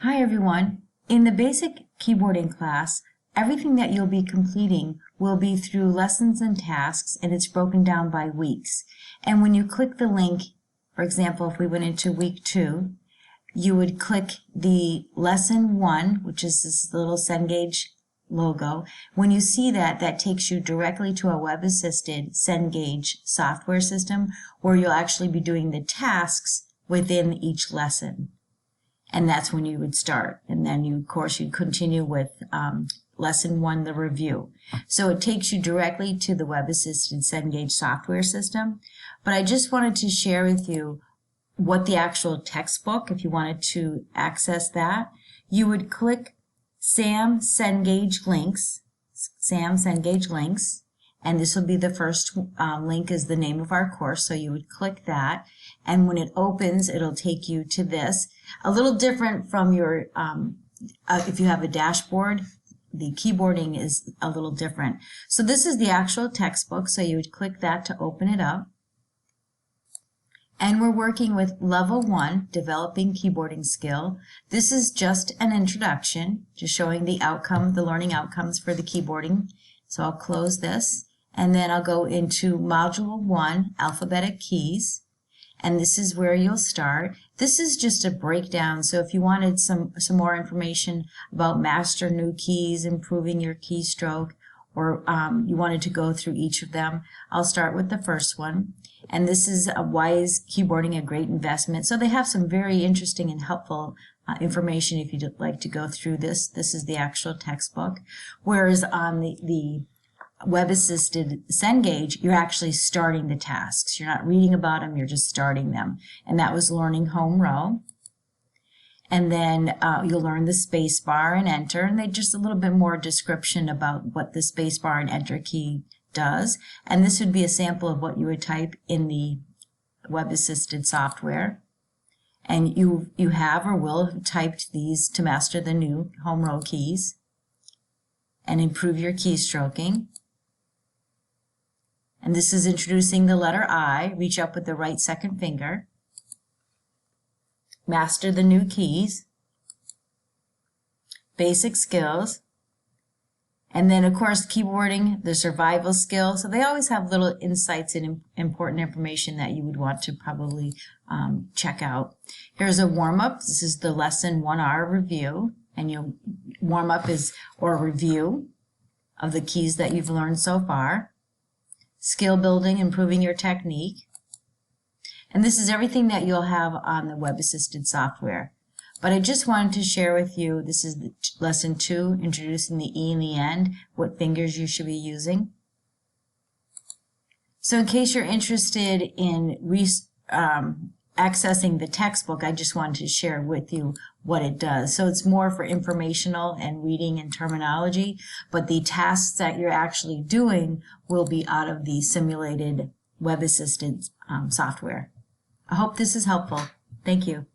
Hi everyone. In the basic keyboarding class, everything that you'll be completing will be through lessons and tasks, and it's broken down by weeks. And when you click the link, for example, if we went into week 2, you would click the lesson 1, which is this little Cengage logo. When you see that, that takes you directly to a web-assisted Cengage software system where you'll actually be doing the tasks within each lesson. And that's when you would start. And then you, of course, you'd continue with lesson 1, the review. So it takes you directly to the web-assisted Cengage software system. But I just wanted to share with you what the actual textbook, if you wanted to access that, you would click Sam Cengage Links, and this will be the first link is the name of our course, so you would click that, and when it opens, it'll take you to this. A little different from your, if you have a dashboard, the keyboarding is a little different. So this is the actual textbook, so you would click that to open it up. And we're working with Level 1, Developing Keyboarding Skill. This is just an introduction, just showing the outcome, the learning outcomes for the keyboarding. So I'll close this, and then I'll go into Module 1, Alphabetic Keys. And this is where you'll start. This is just a breakdown, so if you wanted some more information about master new keys, improving your keystroke, or you wanted to go through each of them, I'll start with the first one. And this is why is keyboarding a great investment. So they have some very interesting and helpful information if you'd like to go through this. This is the actual textbook. Whereas on the web-assisted Cengage, you're actually starting the tasks. You're not reading about them, you're just starting them. And that was learning home row. And then you'll learn the space bar and enter, and they just a little bit more description about what the space bar and enter key does. And this would be a sample of what you would type in the web-assisted software. And you have or will have typed these to master the new home row keys and improve your keystroking. And this is introducing the letter I. Reach up with the right second finger. Master the new keys. Basic skills. And then, of course, keyboarding, the survival skill. So they always have little insights and important information that you would want to probably check out. Here's a warm-up. This is the lesson 1R review. And your warm-up is or review of the keys that you've learned so far. Skill building, improving your technique. And this is everything that you'll have on the web-assisted software. But I just wanted to share with you, this is the lesson 2, introducing the E in the end, what fingers you should be using. So in case you're interested in accessing the textbook, I just wanted to share with you what it does. So it's more for informational and reading and terminology, but the tasks that you're actually doing will be out of the simulated web-assisted software. I hope this is helpful. Thank you.